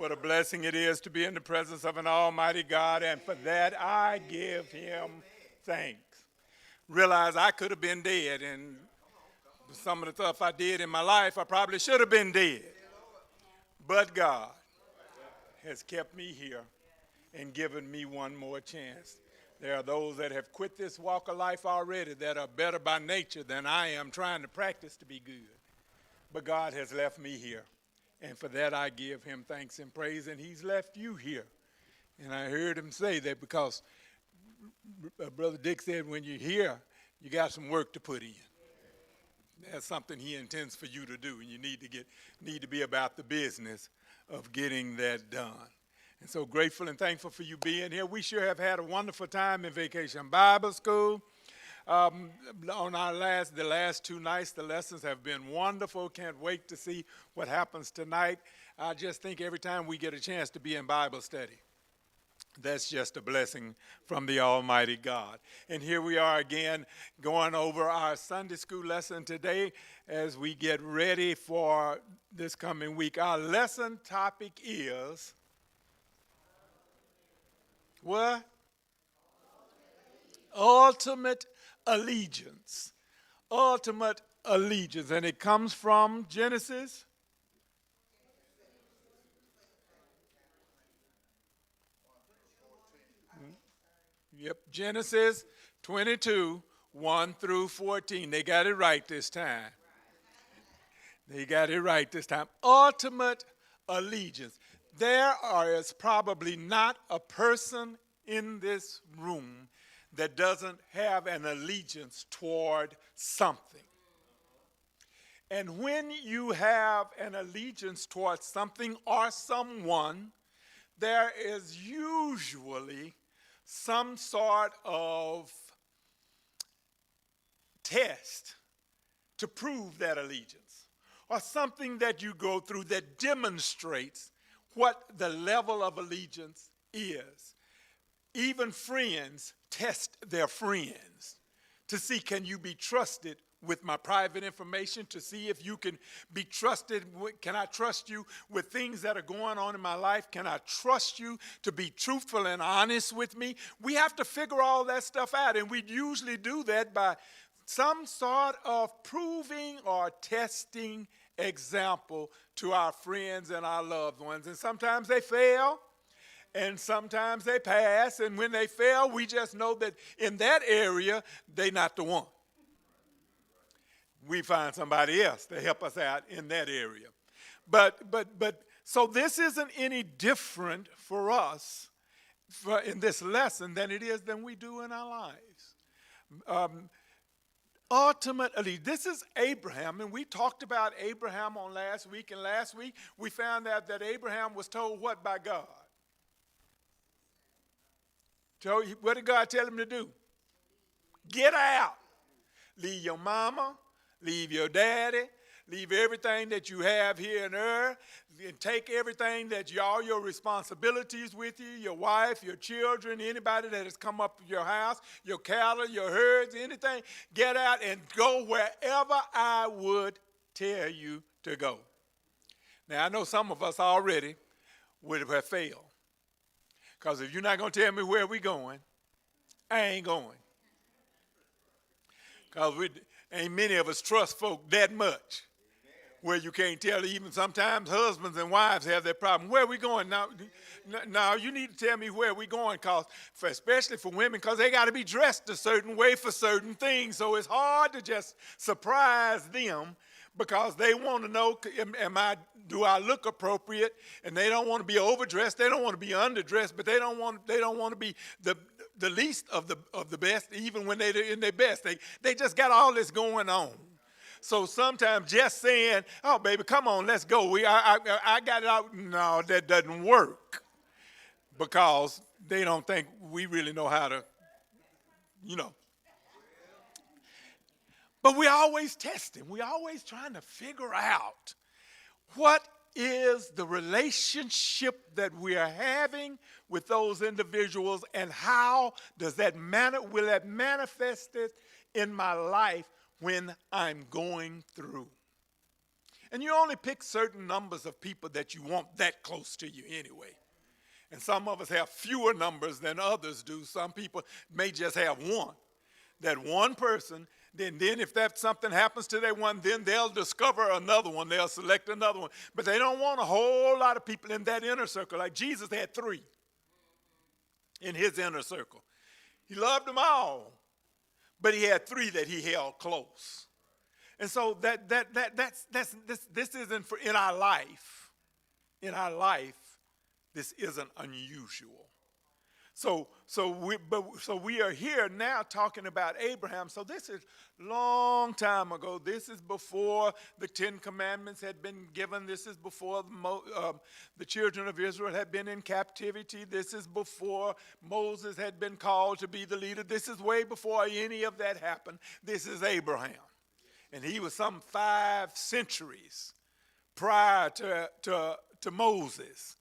What a blessing it is to be in the presence of an almighty God, and for that I give him thanks. Realize I could have been dead, and some of the stuff I did in my life, I probably should have been dead. But God has kept me here and given me one more chance. There are those that have quit this walk of life already that are better by nature than I am, trying to practice to be good. But God has left me here. And for that, I give him thanks and praise. And he's left you here. And I heard him say that because Brother Dick said, when you're here, you got some work to put in. That's something he intends for you to do. And you need to be about the business of getting that done. And so grateful and thankful for you being here. We sure have had a wonderful time in Vacation Bible School. On the last 2 nights, the lessons have been wonderful. Can't wait to see what happens tonight. I just think every time we get a chance to be in Bible study, that's just a blessing from the Almighty God. And here we are again going over our Sunday school lesson today as we get ready for this coming week. Our lesson topic is what? Ultimate allegiance. Ultimate allegiance. And it comes from Genesis. Yep, Genesis 22, 1 through 14. They got it right this time. They got it right this time. Ultimate allegiance. There is probably not a person in this room that doesn't have an allegiance toward something. And when you have an allegiance toward something or someone, there is usually some sort of test to prove that allegiance, or something that you go through that demonstrates what the level of allegiance is. Even friends test their friends to see, can you be trusted with my private information, to see if you can be trusted. Can I trust you with things that are going on in my life? Can I trust you to be truthful and honest with me? We have to figure all that stuff out, and we usually do that by some sort of proving or testing example to our friends and our loved ones. And sometimes they fail, and sometimes they pass, and when they fail, we just know that in that area, they're not the one. We find somebody else to help us out in that area. But so this isn't any different for us in this lesson than it is than we do in our lives. Ultimately, this is Abraham, and we talked about Abraham on last week, and last week we found out that Abraham was told what by God? What did God tell him to do? Get out. Leave your mama. Leave your daddy, leave everything that you have here on earth, and take everything that all your responsibilities with you, your wife, your children, anybody that has come up to your house, your cattle, your herds, anything, get out and go wherever I would tell you to go. Now, I know some of us already would have failed, because if you're not going to tell me where we're going, I ain't going. Because ain't many of us trust folk that much where you can't tell. Even sometimes husbands and wives have that problem. Where are we going? Now you need to tell me where we're going, especially for women, because they got to be dressed a certain way for certain things. So it's hard to just surprise them, because they want to know, do I look appropriate? And they don't want to be overdressed. They don't want to be underdressed, but they don't want to be the least of the best, even when they're in their best. They just got all this going on. So sometimes just saying, oh, baby, come on, let's go. I got it out. No, that doesn't work, because they don't think we really know how to, But we're always testing. We're always trying to figure out what is the relationship that we are having with those individuals, and how does that will that manifest it in my life when I'm going through. And you only pick certain numbers of people that you want that close to you anyway. And some of us have fewer numbers than others do. Some people may just have one. That one person, then if that something happens to that one, then they'll discover another one. They'll select another one. But they don't want a whole lot of people in that inner circle. Like Jesus had 3 in his inner circle. He loved them all, but he had 3 that he held close. And so this isn't for in our life. In our life, this isn't unusual. So we are here now talking about Abraham. So this is long time ago. This is before the 10 Commandments had been given. This is before the children of Israel had been in captivity. This is before Moses had been called to be the leader. This is way before any of that happened. This is Abraham. And he was some 5 centuries prior to Moses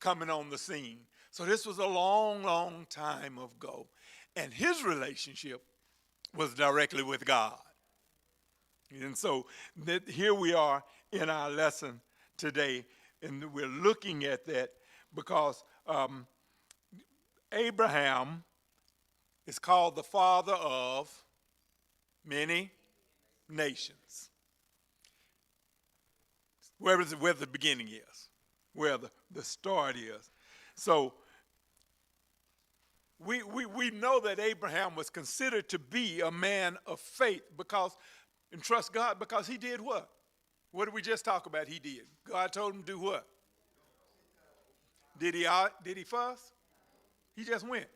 coming on the scene. So this was a long, long time ago. And his relationship was directly with God. And so here we are in our lesson today, and we're looking at that because Abraham is called the father of many nations. Where the beginning is, where the start is. So we know that Abraham was considered to be a man of faith and trust God because he did what? What did we just talk about? He did. God told him to do what? Did he fuss? He just went.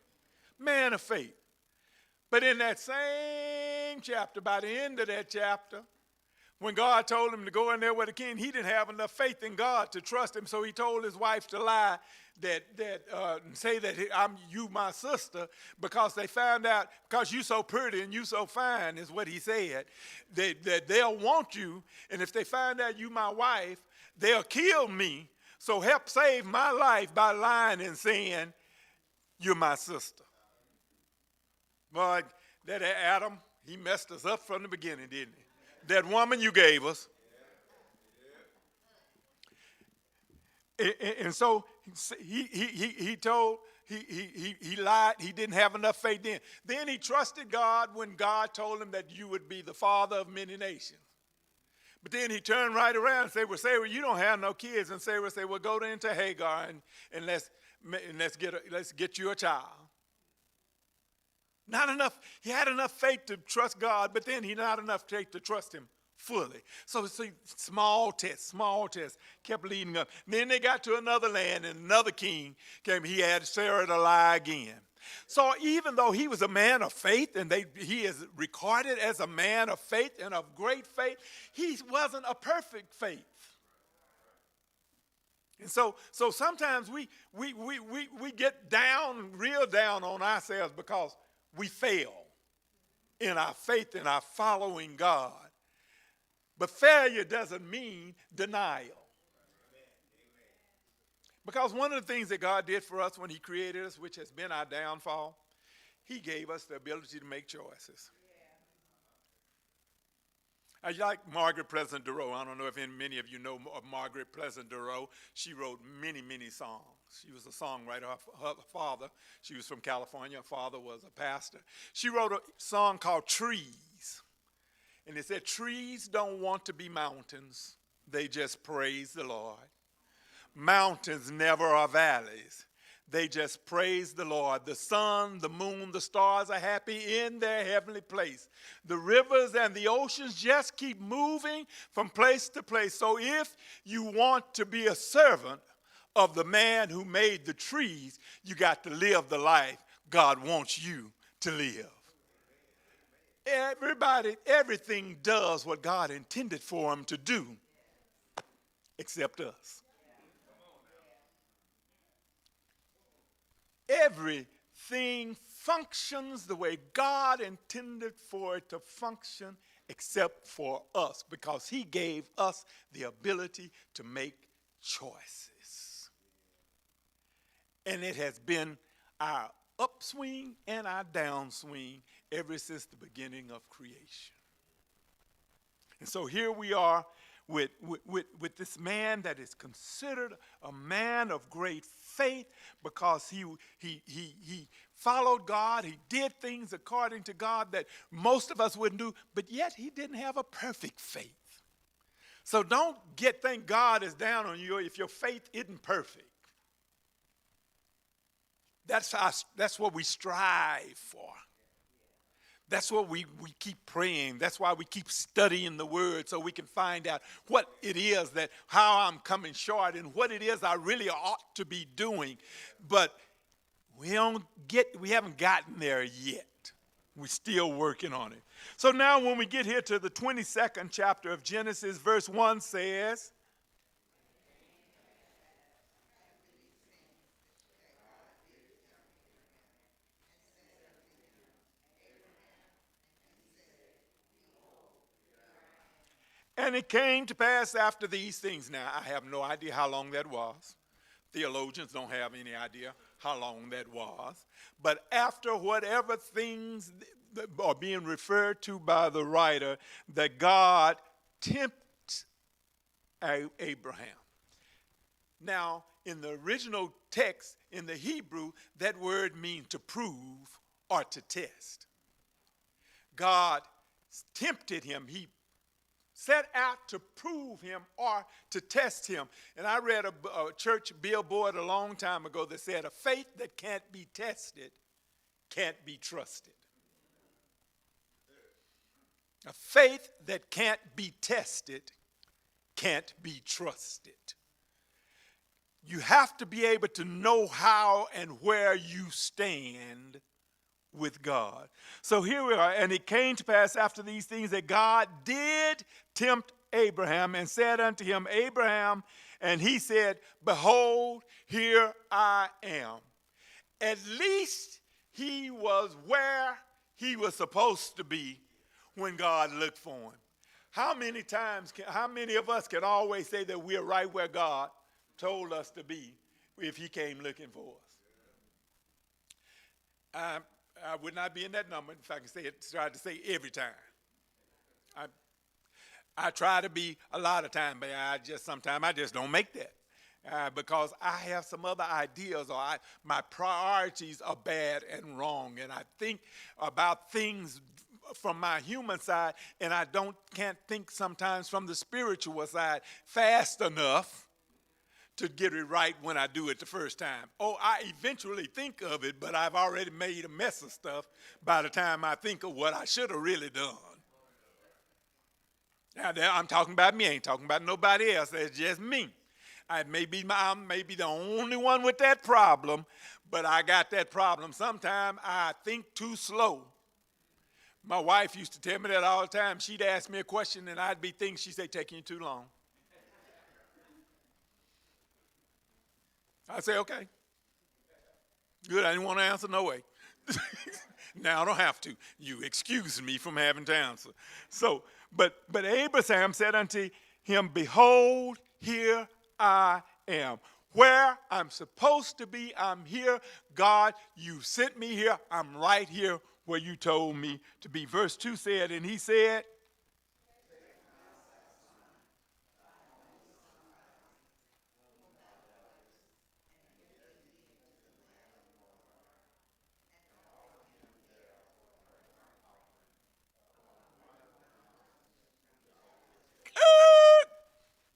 Man of faith. But in that same chapter, by the end of that chapter, when God told him to go in there with the king, he didn't have enough faith in God to trust him, so he told his wife to lie and say that you my sister, because they found out, because you so pretty and you so fine is what he said, that they'll want you, and if they find out you my wife, they'll kill me, so help save my life by lying and saying you're my sister. Boy, that Adam, he messed us up from the beginning, didn't he? That woman you gave us. And so he lied. He didn't have enough faith then. Then he trusted God when God told him that you would be the father of many nations. But then he turned right around and said, well, Sarah, you don't have no kids. And Sarah said, well, go into Hagar and let's get you a child. Not enough. He had enough faith to trust God, but then he not enough faith to trust him fully. So small tests, kept leading up. And then they got to another land, and another king came. He had Sarah to lie again. So even though he was a man of faith, and he is recorded as a man of faith and of great faith, he wasn't a perfect faith. And so sometimes we get real down on ourselves because we fail in our faith and our following God. But failure doesn't mean denial. Because one of the things that God did for us when he created us, which has been our downfall, he gave us the ability to make choices. I like Margaret Pleasant Duro. I don't know if many of you know of Margaret Pleasant Duro. She wrote many, many songs. She was a songwriter. Her father, she was from California. Her father was a pastor. She wrote a song called Trees. And it said, trees don't want to be mountains. They just praise the Lord. Mountains never are valleys. They just praise the Lord. The sun, the moon, the stars are happy in their heavenly place. The rivers and the oceans just keep moving from place to place. So if you want to be a servant of the man who made the trees, you got to live the life God wants you to live. Everything does what God intended for him to do, except us. Everything functions the way God intended for it to function, except for us, because he gave us the ability to make choices. And it has been our upswing and our downswing ever since the beginning of creation. And so here we are with this man that is considered a man of great faith because he followed God. He did things according to God that most of us wouldn't do, but yet he didn't have a perfect faith. So don't think God is down on you if your faith isn't perfect. That's what we strive for. That's what we keep praying. That's why we keep studying the word so we can find out what it is how I'm coming short and what it is I really ought to be doing. But we haven't gotten there yet. We're still working on it. So now when we get here to the 22nd chapter of Genesis, verse 1 says, and it came to pass after these things. Now, I have no idea how long that was. Theologians don't have any idea how long that was. But after whatever things are being referred to by the writer, that God tempts Abraham. Now, in the original text, in the Hebrew, that word means to prove or to test. God tempted him. He set out to prove him or to test him. And I read a church billboard a long time ago that said, a faith that can't be tested can't be trusted. A faith that can't be tested can't be trusted. You have to be able to know how and where you stand with God. So here we are, and it came to pass after these things that God did tempt Abraham and said unto him, Abraham, and he said, behold, here I am. At least he was where he was supposed to be when God looked for him. How many of us can always say that we're right where God told us to be if he came looking for us? I would not be in that number if I can say it, try to say every time. I try to be a lot of time, but sometimes I just don't make that because I have some other ideas or my priorities are bad and wrong, and I think about things from my human side, and I can't think sometimes from the spiritual side fast enough to get it right when I do it the first time. Oh, I eventually think of it, but I've already made a mess of stuff by the time I think of what I should have really done. Now, I'm talking about me. I ain't talking about nobody else. It's just me. I may be the only one with that problem, but I got that problem. Sometimes I think too slow. My wife used to tell me that all the time. She'd ask me a question, and I'd be thinking, she'd say, taking you too long. I say, okay. Good, I didn't want to answer, no way. Now I don't have to. You excuse me from having to answer. So, but Abraham said unto him, behold, here I am. Where I'm supposed to be, I'm here. God, you sent me here. I'm right here where you told me to be. Verse 2 said, and he said,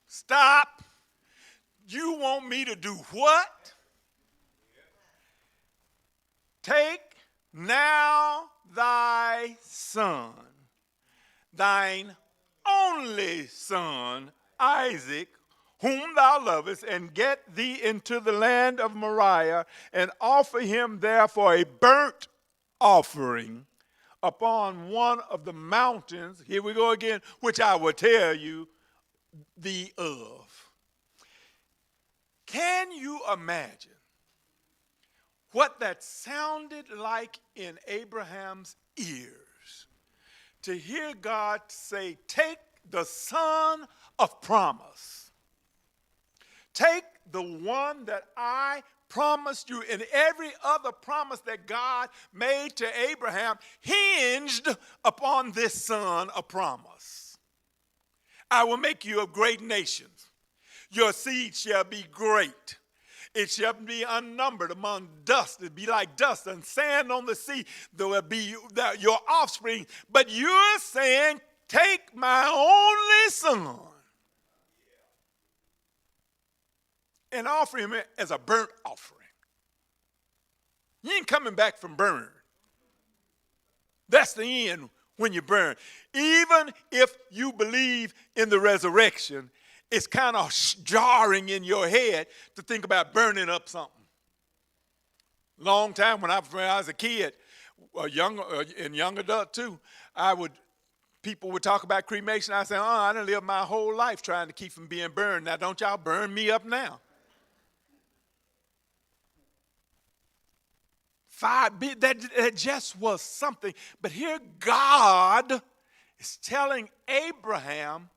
stop. You want me to do what? Take now thy son, thine only son, Isaac, whom thou lovest, and get thee into the land of Moriah, and offer him there for a burnt offering upon one of the mountains, here we go again, which I will tell you thee of. Can you imagine what that sounded like in Abraham's ears to hear God say, take the son of promise, take the one that I promised you, and every other promise that God made to Abraham hinged upon this son of promise. I will make you a great nation. Your seed shall be great. It shall be unnumbered among dust. It'll be like dust and sand on the sea. There will be your offspring. But you're saying, take my only son and offer him as a burnt offering. You ain't coming back from burn. That's the end when you burn. Even if you believe in the resurrection, it's kind of jarring in your head to think about burning up something. Long time when I was a kid, and young adult too, people would talk about cremation. I said, I done lived my whole life trying to keep from being burned. Now don't y'all burn me up now. That just was something. But here God is telling Abraham,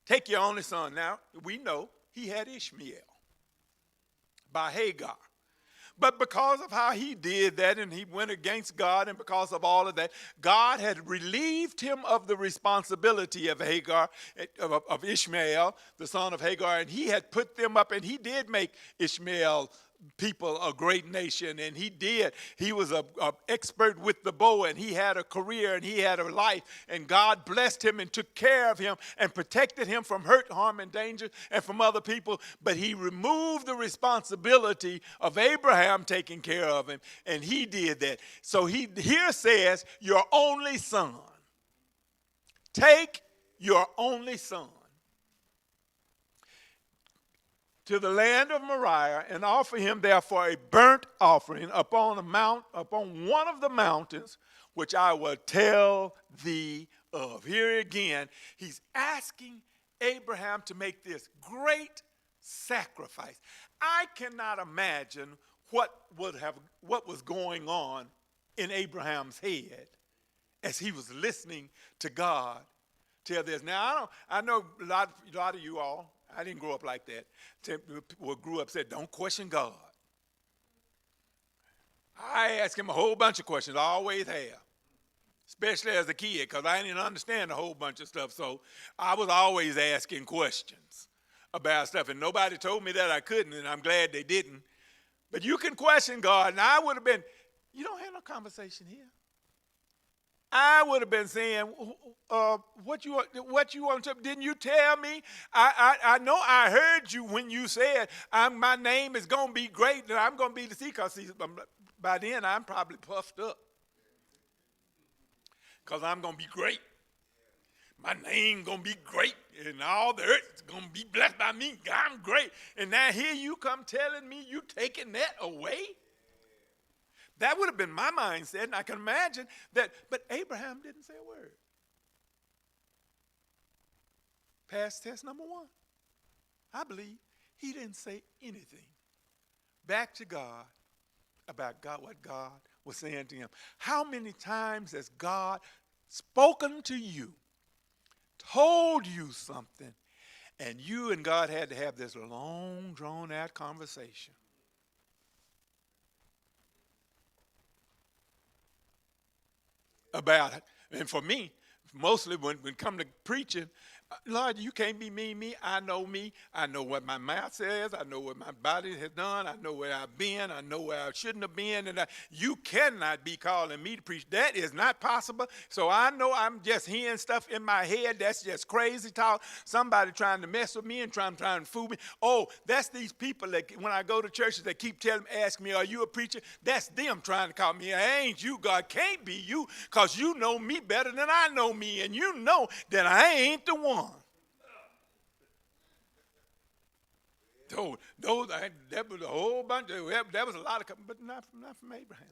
take your only son. Now, we know he had Ishmael by Hagar. But because of how he did that and he went against God, and because of all of that, God had relieved him of the responsibility of Hagar, of Ishmael, the son of Hagar, and he had put them up, and he did make Ishmael people a great nation, and he was an expert with the bow, and he had a career, and he had a life, and God blessed him and took care of him and protected him from hurt, harm, and danger and from other people. But he removed the responsibility of Abraham taking care of him, and he did that. So he here says, your only son. Take your only son to the land of Moriah, and offer him therefore a burnt offering upon one of the mountains, which I will tell thee of. Here again, he's asking Abraham to make this great sacrifice. I cannot imagine what was going on in Abraham's head as he was listening to God tell this. Now, I know a lot of you all, I didn't grow up like that. Grew up said, don't question God. I asked him a whole bunch of questions. I always have, especially as a kid, because I didn't understand a whole bunch of stuff. So I was always asking questions about stuff, and nobody told me that I couldn't, and I'm glad they didn't. But you can question God, and I would have been, you don't have no conversation here. I would have been saying, what you want to, didn't you tell me? I know I heard you when you said, my name is going to be great and I'm going to be the seed. Because by then I'm probably puffed up. Because I'm going to be great. My name going to be great and all the earth is going to be blessed by me. I'm great. And now here you come telling me you taking that away? That would have been my mindset, and I can imagine that, but Abraham didn't say a word. Pass test number one. I believe he didn't say anything back to God about what God was saying to him. How many times has God spoken to you, told you something, and you and God had to have this long, drawn-out conversation? About it. And for me, mostly when it come to preaching, Lord, you can't be me. I know me. I know what my mouth says. I know what my body has done. I know where I've been. I know where I shouldn't have been. And you cannot be calling me to preach. That is not possible. So I know I'm just hearing stuff in my head. That's just crazy talk. Somebody trying to mess with me and trying to fool me. Oh, that's these people that when I go to churches, they keep asking me, are you a preacher? That's them trying to call me. I ain't you. God can't be you because you know me better than I know me. And you know that I ain't the one. That was a whole bunch. That was a lot of, but not from Abraham.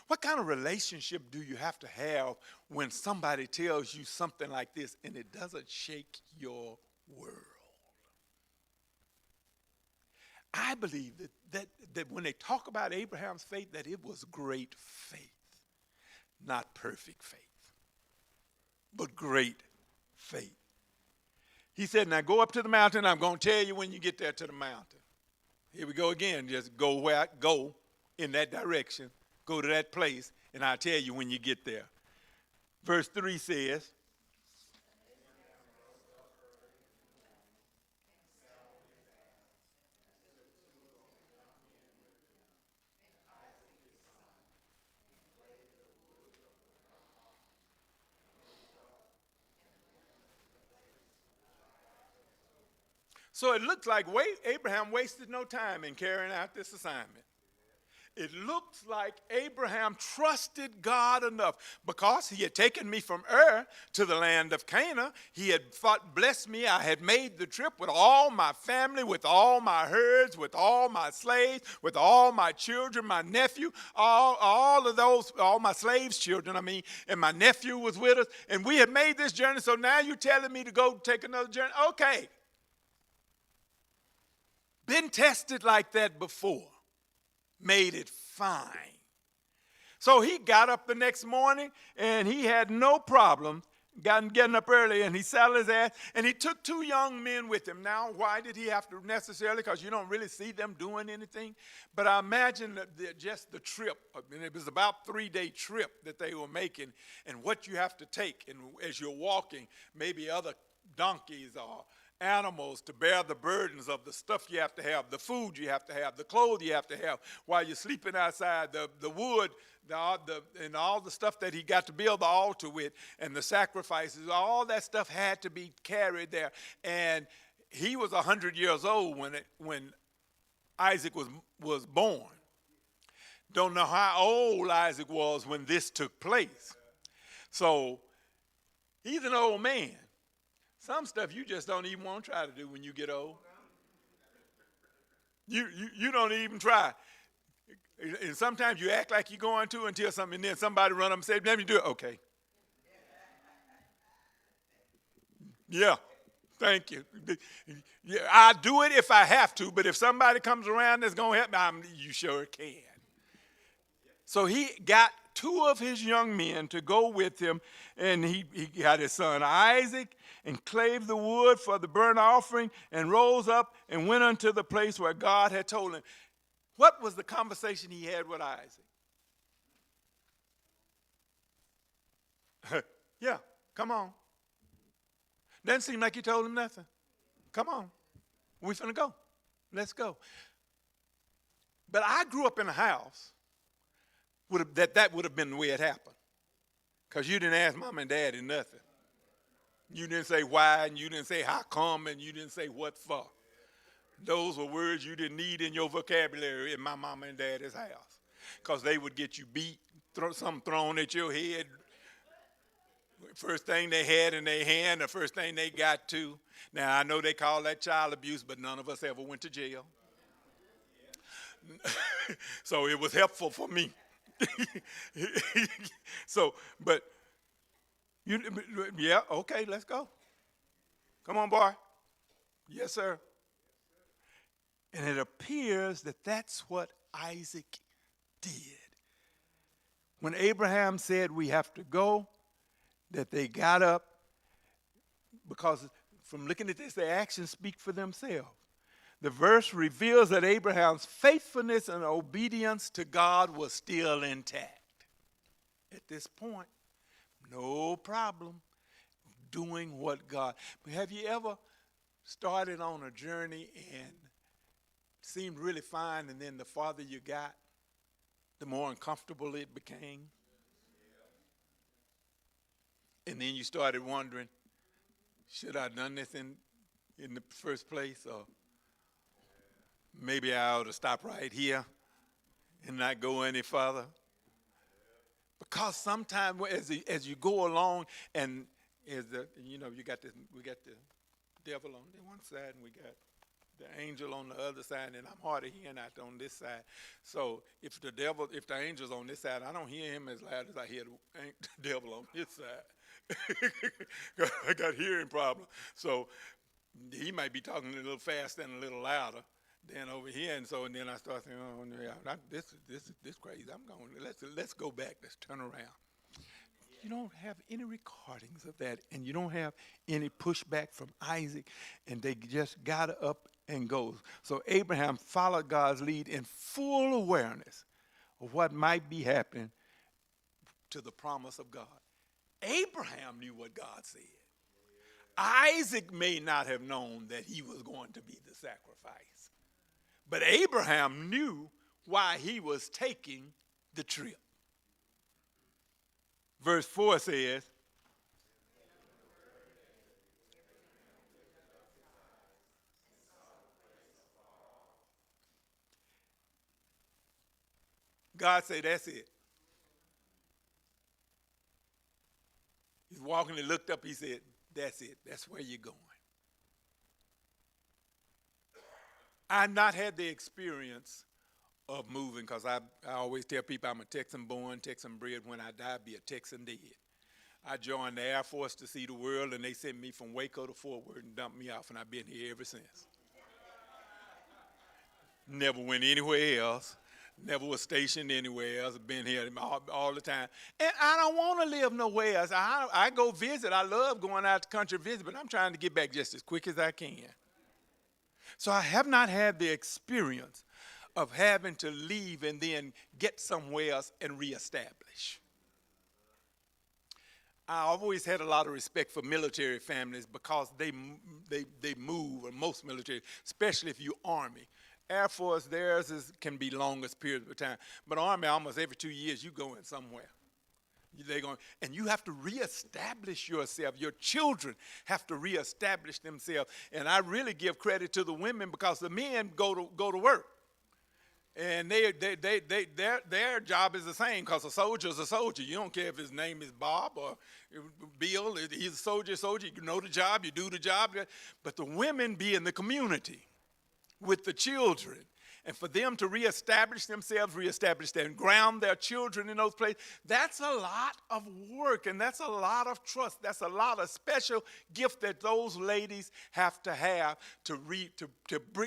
What kind of relationship do you have to have when somebody tells you something like this and it doesn't shake your world? I believe that when they talk about Abraham's faith, that it was great faith, not perfect faith, but great faith. He said, now go up to the mountain. I'm going to tell you when you get there to the mountain. Here we go again. Just go where I go in that direction. Go to that place, and I'll tell you when you get there. Verse 3 says, So it looks like Abraham wasted no time in carrying out this assignment. It looks like Abraham trusted God enough because he had taken me from Ur to the land of Canaan. He had blessed me. I had made the trip with all my family, with all my herds, with all my slaves, with all my children, my nephew, all of those, all my slaves' children, and my nephew was with us. And we had made this journey, so now you're telling me to go take another journey? Okay. Been tested like that before. Made it fine. So he got up the next morning and he had no problem getting up early, and he saddled his ass and he took 2 young men with him. Now, why did he have to necessarily? Because you don't really see them doing anything. But I imagine that just the trip, it was about 3-day trip that they were making, and what you have to take, and as you're walking, maybe other donkeys or animals to bear the burdens of the stuff you have to have, the food you have to have, the clothes you have to have while you're sleeping outside, the wood, and all the stuff that he got to build the altar with, and the sacrifices, all that stuff had to be carried there. And he was 100 years old when Isaac was born. Don't know how old Isaac was when this took place. So he's an old man. Some stuff you just don't even want to try to do when you get old. You don't even try. And sometimes you act like you're going to until something, and then somebody run up and say, let me do it. Okay. Yeah, thank you. Yeah, I'll do it if I have to, but if somebody comes around that's going to help me, you sure can. So he got 2 of his young men to go with him, and he got his son Isaac, and clave the wood for the burnt offering, and rose up and went unto the place where God had told him. What was the conversation he had with Isaac? Yeah, come on. Doesn't seem like you told him nothing. Come on. We finna go. Let's go. But I grew up in a house that would have been the way it happened. Because you didn't ask mom and daddy nothing. You didn't say why, and you didn't say how come, and you didn't say what for. Those were words you didn't need in your vocabulary in my mama and daddy's house. Because they would get you beat, something thrown at your head. First thing they had in their hand, the first thing they got to. Now, I know they call that child abuse, but none of us ever went to jail. So it was helpful for me. Yeah, okay, let's go. Come on, boy. Yes, sir. And it appears that that's what Isaac did. When Abraham said we have to go, that they got up, because from looking at this, their actions speak for themselves. The verse reveals that Abraham's faithfulness and obedience to God was still intact. At this point, no problem doing what God. But have you ever started on a journey and seemed really fine, and then the farther you got, the more uncomfortable it became? And then you started wondering, should I have done this in the first place? Or maybe I ought to stop right here and not go any further? Because sometimes as you go along, and we got the devil on the one side, and we got the angel on the other side, and I'm hard of hearing out on this side. So if the angel's on this side, I don't hear him as loud as I hear the devil on this side. I got hearing problem. So he might be talking a little faster and a little louder than over here, and then I start saying, "Oh, yeah, this crazy. I'm going. Let's go back. Let's turn around." You don't have any recordings of that, and you don't have any pushback from Isaac, and they just got up and go. So Abraham followed God's lead in full awareness of what might be happening to the promise of God. Abraham knew what God said. Isaac may not have known that he was going to be the sacrifice, but Abraham knew why he was taking the trip. Verse 4 says, God said, that's it. He's walking and looked up. He said, that's it. That's where you're going. I've not had the experience of moving because I always tell people I'm a Texan born, Texan bred. When I die, be a Texan dead. I joined the Air Force to see the world, and they sent me from Waco to Fort Worth and dumped me off, and I've been here ever since. Never went anywhere else. Never was stationed anywhere else. I've been here all the time. And I don't want to live nowhere else. I go visit. I love going out to country visit, but I'm trying to get back just as quick as I can. So I have not had the experience of having to leave and then get somewhere else and reestablish. I always had a lot of respect for military families because they move, and most military, especially if you're Army. Air Force, theirs can be longest periods of time. But Army, almost every 2 years, you going somewhere. They're going, and you have to reestablish yourself. Your children have to reestablish themselves. And I really give credit to the women because the men go to work. And their job is the same because a soldier is a soldier. You don't care if his name is Bob or Bill. He's a soldier. You know the job. You do the job. But the women be in the community with the children. And for them to reestablish themselves, and ground their children in those places, that's a lot of work, and that's a lot of trust. That's a lot of special gift that those ladies have to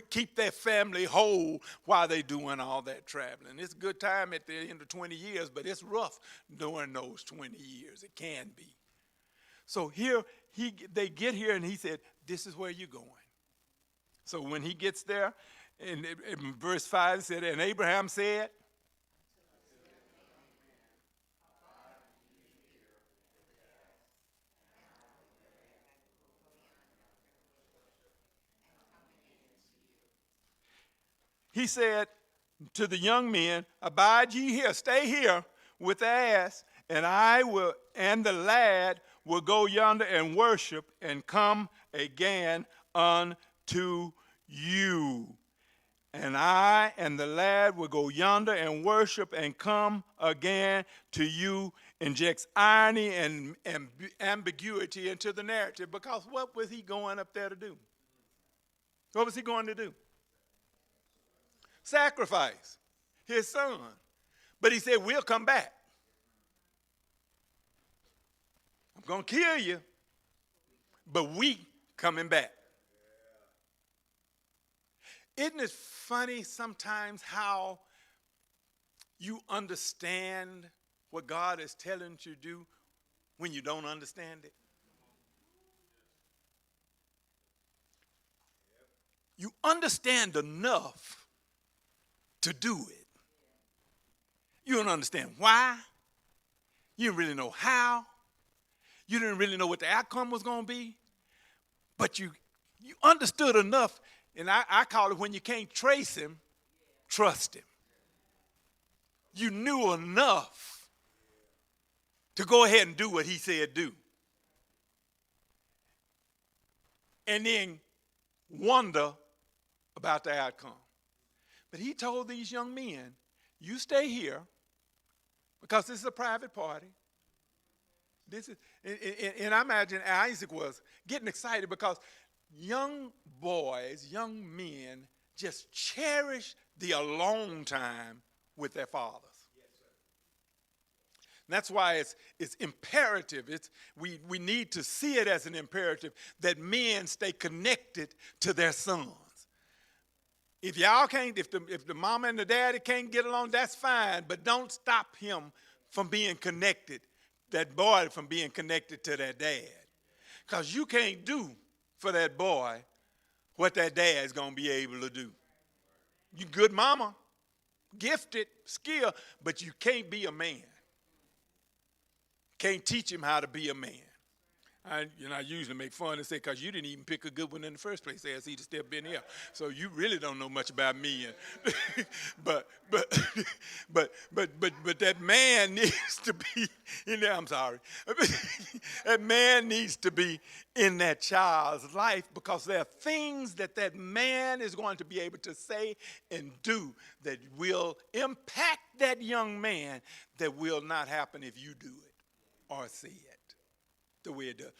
keep their family whole while they're doing all that traveling. It's a good time at the end of 20 years, but it's rough during those 20 years. It can be. So here, they get here, and he said, this is where you're going. So when he gets there, in verse 5 it said, and Abraham said, he said to the young men, abide ye here, stay here with the ass, and the lad will go yonder and worship and come again unto you. And I and the lad will go yonder and worship and come again to you. Injects irony and ambiguity into the narrative, because what was he going up there to do? What was he going to do? Sacrifice his son. But he said, we'll come back. I'm going to kill you, but we coming back. Isn't it funny sometimes how you understand what God is telling you to do when you don't understand it? You understand enough to do it. You don't understand why. You didn't really know how. You didn't really know what the outcome was going to be. But you understood enough. And I call it, when you can't trace him, trust him. You knew enough to go ahead and do what he said do. And then wonder about the outcome. But he told these young men, you stay here because this is a private party. And I imagine Isaac was getting excited because young boys, young men, just cherish the alone time with their fathers. Yes, sir. That's why it's imperative. We need to see it as an imperative that men stay connected to their sons. If y'all can't, if the mama and the daddy can't get along, that's fine, but don't stop him from being connected, that boy from being connected to their dad. Because you can't do for that boy what that dad's going to be able to do. You good mama, gifted, skill, but you can't be a man. Can't teach him how to be a man. I usually make fun and say, because you didn't even pick a good one in the first place, as he'd still been here. So you really don't know much about me. And but that man needs to be in there. I'm sorry. That man needs to be in that child's life, because there are things that man is going to be able to say and do that will impact that young man that will not happen if you do it or see it the way it does.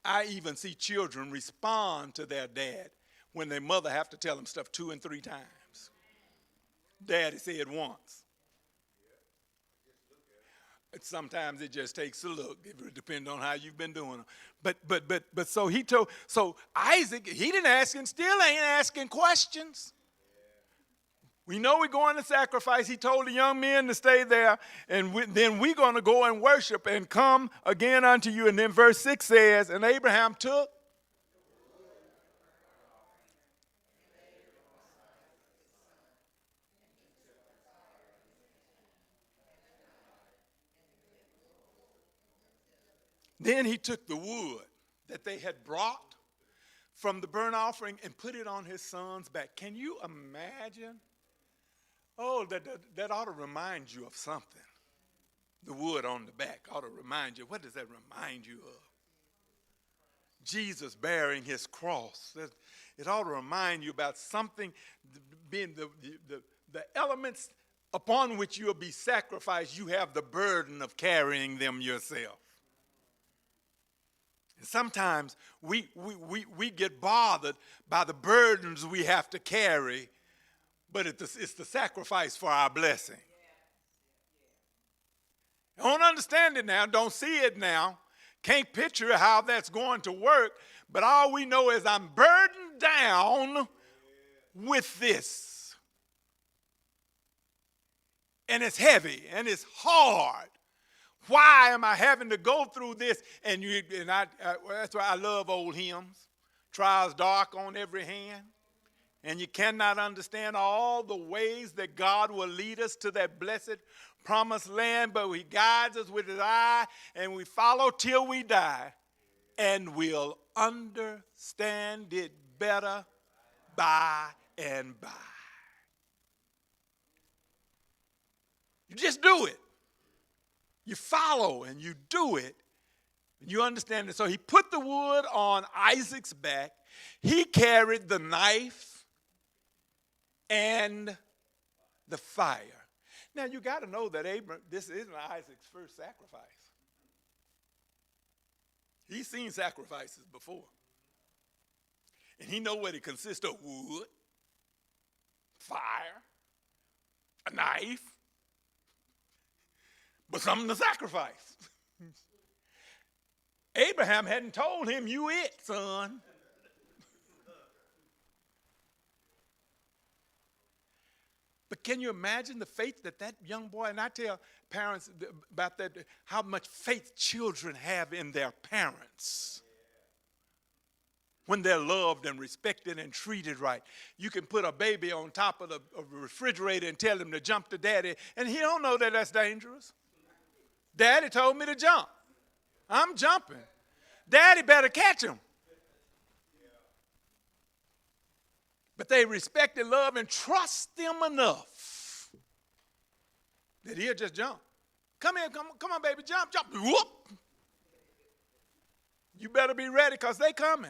I even see children respond to their dad when their mother have to tell them stuff 2 and 3 times. Daddy said once. Sometimes it just takes a look. It depends on how you've been doing it. But so Isaac, he didn't ask and still ain't asking questions. We know we're going to sacrifice. He told the young men to stay there, and then we're going to go and worship and come again unto you. And then verse 6 says, and Abraham took. Then he took the wood that they had brought from the burnt offering and put it on his son's back. Can you imagine? Oh, that ought to remind you of something. The wood on the back ought to remind you. What does that remind you of? Jesus bearing his cross. It ought to remind you about something, being the elements upon which you'll be sacrificed. You have the burden of carrying them yourself. And sometimes we get bothered by the burdens we have to carry, but it's the sacrifice for our blessing. Don't understand it now, don't see it now, can't picture how that's going to work, but all we know is I'm burdened down with this. And it's heavy and it's hard. Why am I having to go through this? That's why I love old hymns. Trials dark on every hand. And you cannot understand all the ways that God will lead us to that blessed promised land, but he guides us with his eye, and we follow till we die, and we'll understand it better by and by. You just do it. You follow and you do it, and you understand it. So he put the wood on Isaac's back. He carried the knife and the fire. Now you got to know that this isn't Isaac's first sacrifice. He's seen sacrifices before. And he knows what it consists of: wood, fire, a knife, but something to sacrifice. Abraham hadn't told him, you it, son. But can you imagine the faith that young boy, and I tell parents about that, how much faith children have in their parents. When they're loved and respected and treated right. You can put a baby on top of the refrigerator and tell him to jump to daddy, and he don't know that that's dangerous. Daddy told me to jump. I'm jumping. Daddy better catch him. But they respect and love and trust them enough that he'll just jump. Come here, come on, baby, jump. Whoop. You better be ready, because they coming.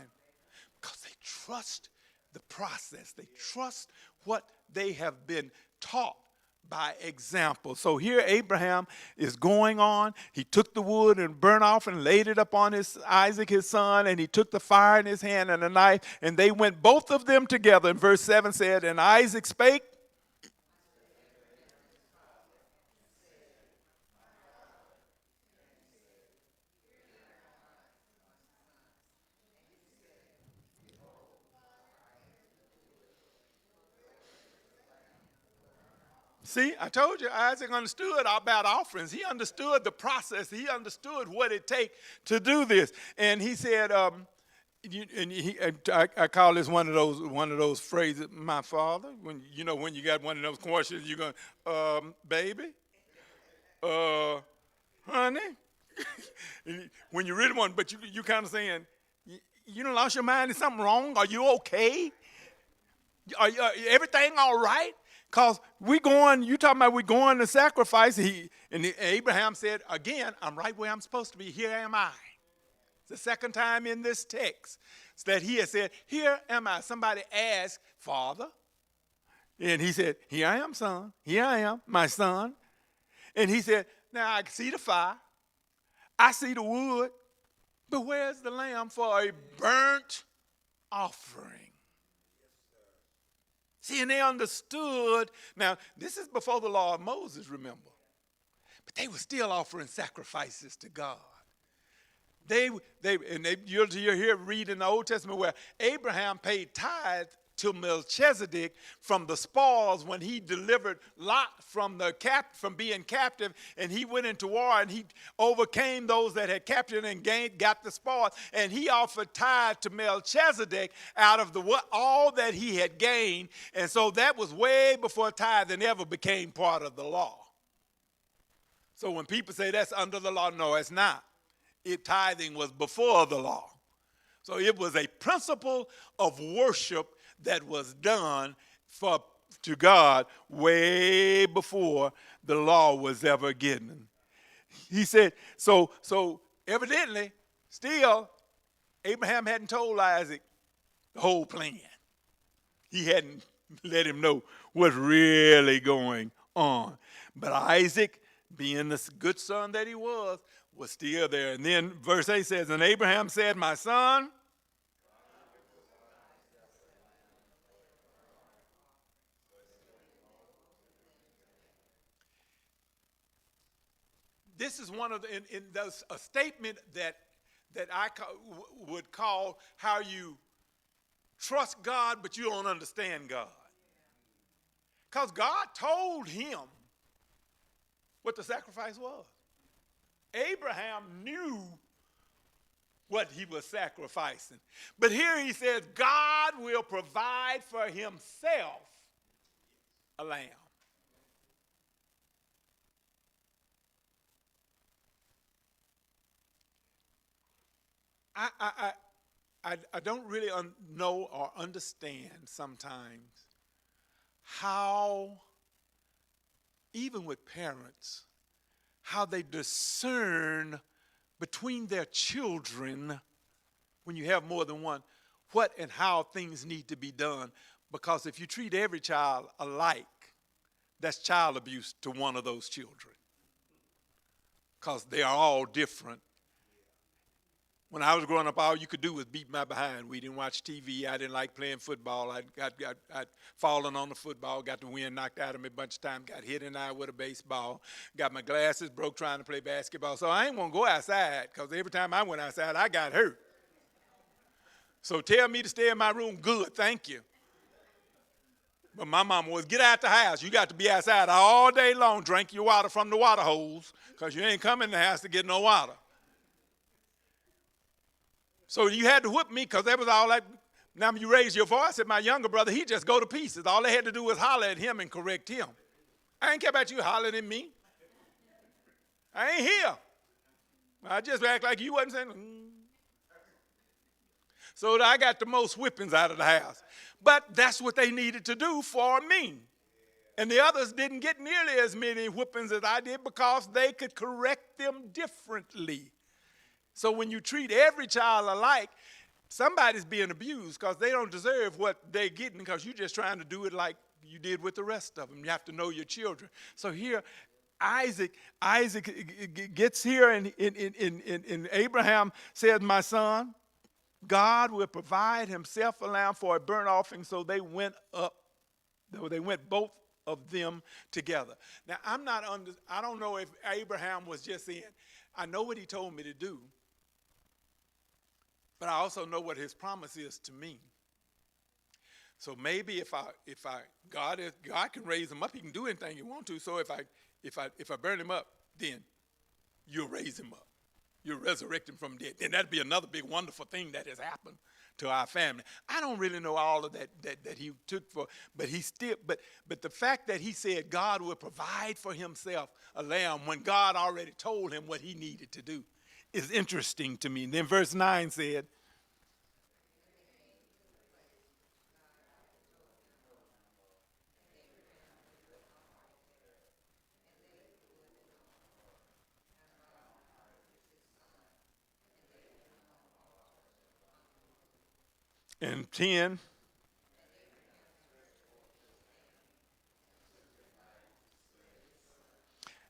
Because they trust the process. They trust what they have been taught by example. So here Abraham is going on. He took the wood and burnt off and laid it upon Isaac, his son, and he took the fire in his hand and a knife, and they went both of them together. And verse 7 said, and Isaac spake. See, I told you Isaac understood about offerings. He understood the process. He understood what it takes to do this. And he said, I call this one of those phrases, my father. When you got one of those questions, you're going, baby, honey, When you really want, but you kind of saying, you done lost your mind, is something wrong? Are you okay? Everything all right? Because you talking about we going to sacrifice. Abraham said, again, I'm right where I'm supposed to be. Here am I. It's the second time in this text that he has said, here am I. Somebody asked, Father. And he said, here I am, son. Here I am, my son. And he said, now I can see the fire. I see the wood. But where's the lamb for a burnt offering? See, and they understood. Now, this is before the law of Moses, remember. But they were still offering sacrifices to God. You'll hear read in the Old Testament where Abraham paid tithe to Melchizedek from the spoils when he delivered Lot from being captive, and he went into war and he overcame those that had captured and got the spoils, and he offered tithe to Melchizedek out of all that he had gained, and so that was way before tithing ever became part of the law. So when people say that's under the law, no, it's not. Tithing was before the law. So it was a principle of worship that was done to God way before the law was ever given. He said, so evidently, still, Abraham hadn't told Isaac the whole plan. He hadn't let him know what's really going on. But Isaac, being the good son that he was still there. And then verse 8 says, and Abraham said, my son, this is one of a statement that I would call how you trust God, but you don't understand God. Because God told him what the sacrifice was. Abraham knew what he was sacrificing. But here he says, God will provide for himself a lamb. I don't really know or understand sometimes how, even with parents, how they discern between their children, when you have more than one, what and how things need to be done. Because if you treat every child alike, that's child abuse to one of those children. Because they are all different. When I was growing up, all you could do was beat my behind. We didn't watch TV. I didn't like playing football. I'd fallen on the football, got the wind knocked out of me a bunch of times, got hit in the eye with a baseball, got my glasses broke trying to play basketball. So I ain't going to go outside because every time I went outside, I got hurt. So tell me to stay in my room, good, thank you. But my mama was, get out the house. You got to be outside all day long, drink your water from the water hose because you ain't coming in the house to get no water. So you had to whip me because that was all that. Now you raise your voice at my younger brother, he just go to pieces. All they had to do was holler at him and correct him. I ain't care about you hollering at me. I ain't here. I just act like you wasn't saying. So I got the most whippings out of the house. But that's what they needed to do for me. And the others didn't get nearly as many whippings as I did because they could correct them differently. So when you treat every child alike, somebody's being abused because they don't deserve what they're getting because you're just trying to do it like you did with the rest of them. You have to know your children. So here, Isaac gets here and Abraham says, my son, God will provide himself a lamb for a burnt offering. So they went both of them together. Now, I don't know if Abraham was just saying, I know what he told me to do. But I also know what his promise is to me. So maybe if God can raise him up, he can do anything he wants to. So if I burn him up, then you'll raise him up. You'll resurrect him from dead. Then that'd be another big wonderful thing that has happened to our family. I don't really know all of that he took for, but but the fact that he said God would provide for himself a lamb when God already told him what he needed to do is interesting to me. And then verse 9 said, and 10,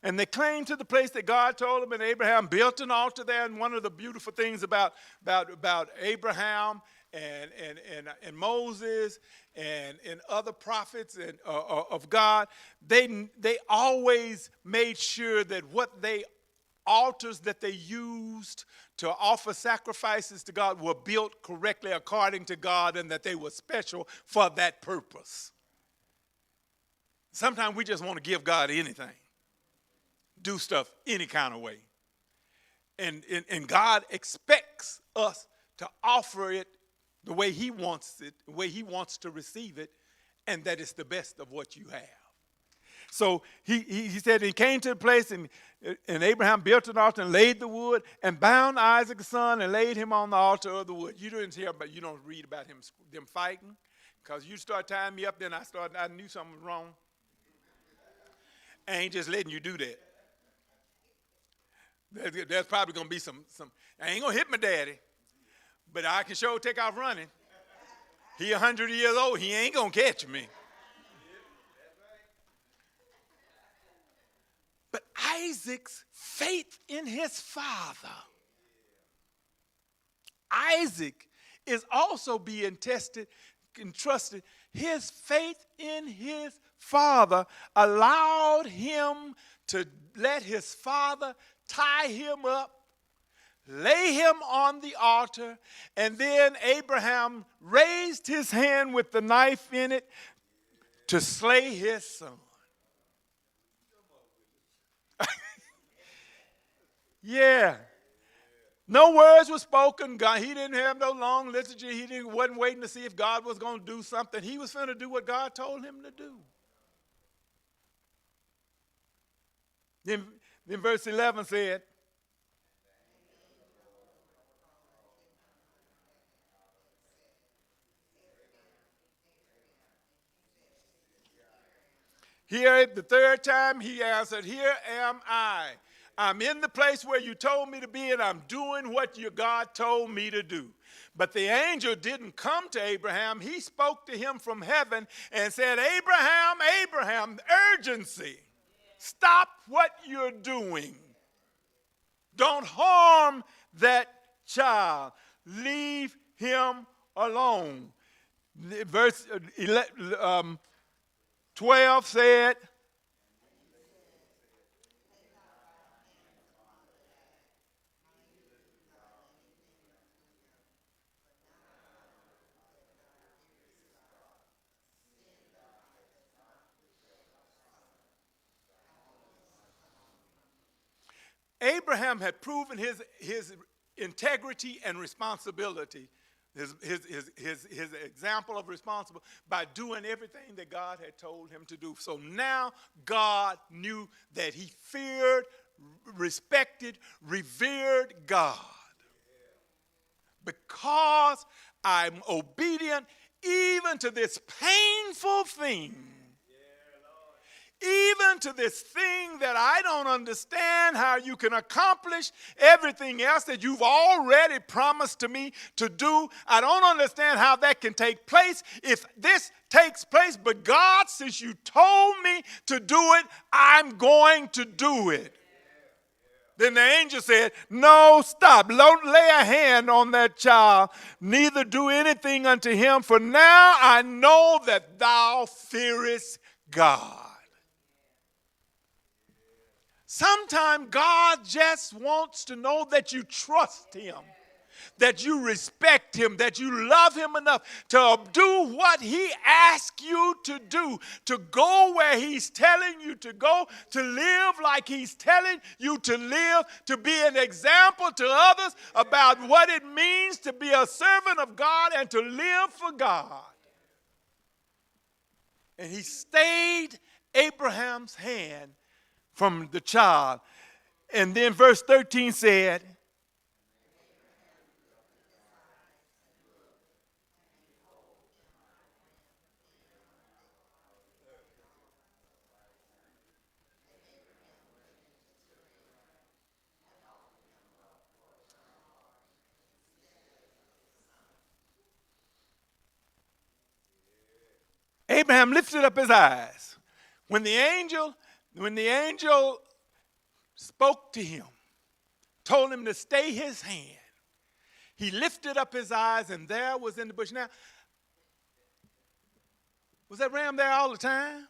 and they came to the place that God told them, and Abraham built an altar there. And one of the beautiful things about Abraham and Moses and other prophets and of God, they always made sure that altars that they used to offer sacrifices to God were built correctly according to God, and that they were special for that purpose. Sometimes we just want to give God anything, do stuff any kind of way. And God expects us to offer it the way he wants it, the way he wants to receive it, and that it's the best of what you have. So he said he came to the place, and Abraham built an altar and laid the wood and bound Isaac his son and laid him on the altar of the wood. You didn't hear about, you don't read about them fighting, because you start tying me up, then I knew something was wrong. I ain't just letting you do that. There's probably going to be some, I ain't going to hit my daddy, but I can sure take off running. He 100 years old, he ain't going to catch me. But Isaac's faith in his father. Isaac is also being tested and trusted. His faith in his father allowed him to let his father tie him up, lay him on the altar, and then Abraham raised his hand with the knife in it to slay his son. Yeah. No words were spoken. God, he didn't have no long liturgy. Wasn't waiting to see if God was going to do something. He was going to do what God told him to do. Then verse 11 said, here the third time he answered, "Here am I. I'm in the place where you told me to be, and I'm doing what your God told me to do." But the angel didn't come to Abraham. He spoke to him from heaven and said, "Abraham, Abraham, urgency. Stop what you're doing. Don't harm that child. Leave him alone." Verse 12 said, Abraham had proven his integrity and responsibility, his example of responsible, by doing everything that God had told him to do. So now God knew that he feared, respected, revered God. Because I'm obedient even to this painful thing. Even to this thing that I don't understand how you can accomplish everything else that you've already promised to me to do. I don't understand how that can take place if this takes place. But God, since you told me to do it, I'm going to do it. Then the angel said, "No, stop. Don't lay a hand on that child, neither do anything unto him. For now I know that thou fearest God." Sometimes God just wants to know that you trust him, that you respect him, that you love him enough to do what he asks you to do, to go where he's telling you to go, to live like he's telling you to live, to be an example to others about what it means to be a servant of God and to live for God. And he stayed Abraham's hand from the child. And then verse 13 said, Abraham lifted up his eyes. When the angel spoke to him, told him to stay his hand, he lifted up his eyes, and there was in the bush. Now, was that ram there all the time?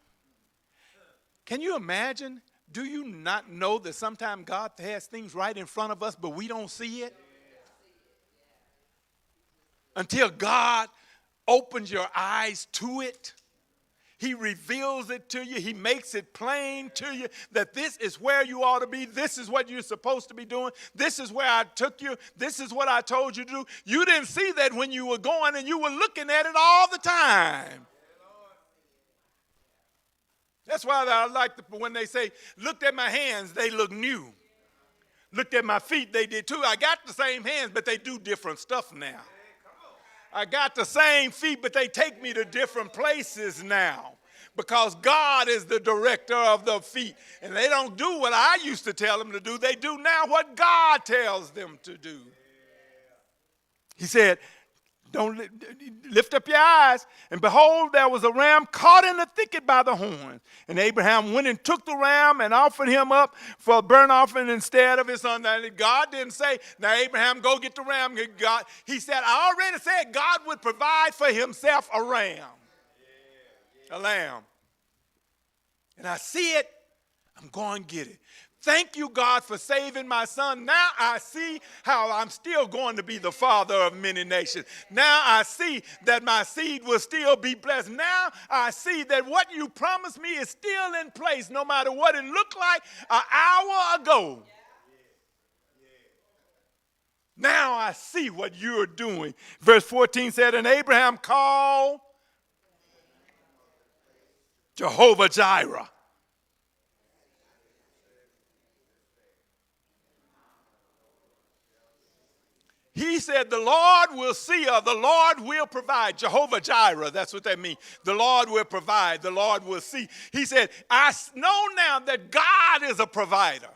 Can you imagine? Do you not know that sometimes God has things right in front of us, but we don't see it? Until God opens your eyes to it. He reveals it to you. He makes it plain to you that this is where you ought to be. This is what you're supposed to be doing. This is where I took you. This is what I told you to do. You didn't see that when you were going, and you were looking at it all the time. That's why I like when they say, looked at my hands, they look new. Looked at my feet, they did too. I got the same hands, but they do different stuff now. I got the same feet, but they take me to different places now because God is the director of the feet. And they don't do what I used to tell them to do. They do now what God tells them to do. He said, don't lift up your eyes. And behold, there was a ram caught in the thicket by the horn. And Abraham went and took the ram and offered him up for a burnt offering instead of his son. Now, God didn't say, now, Abraham, go get the ram. God, he said, I already said God would provide for himself a ram, a lamb. And I see it, I'm going to get it. Thank you, God, for saving my son. Now I see how I'm still going to be the father of many nations. Now I see that my seed will still be blessed. Now I see that what you promised me is still in place, no matter what it looked like an hour ago. Now I see what you're doing. Verse 14 said, and Abraham called Jehovah Jireh. He said, the Lord will see, or the Lord will provide. Jehovah Jireh, that's what that means. The Lord will provide, the Lord will see. He said, I know now that God is a provider.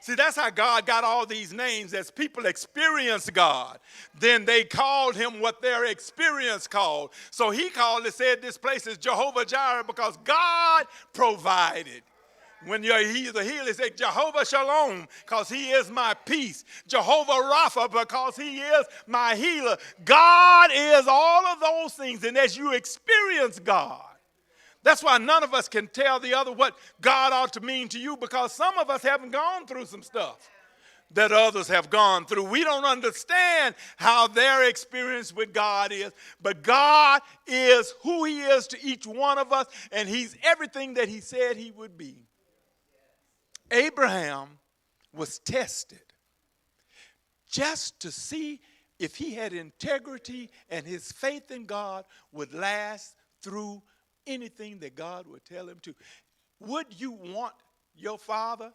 See, that's how God got all these names. As people experience God, then they called him what their experience called. So he called it, said this place is Jehovah Jireh because God provided. When he's a healer, say Jehovah Shalom, because he is my peace. Jehovah Rapha, because he is my healer. God is all of those things. And as you experience God, that's why none of us can tell the other what God ought to mean to you, because some of us haven't gone through some stuff that others have gone through. We don't understand how their experience with God is, but God is who he is to each one of us, and he's everything that he said he would be. Abraham was tested just to see if he had integrity and his faith in God would last through anything that God would tell him to. Would you want your father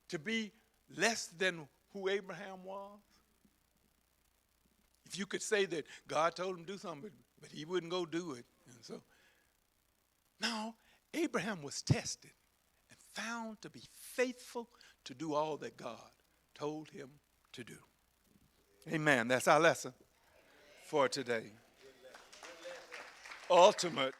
to be less than who Abraham was? If you could say that God told him to do something, but he wouldn't go do it. And so, no, Abraham was tested. Found to be faithful to do all that God told him to do. Amen. That's our lesson for today. Ultimate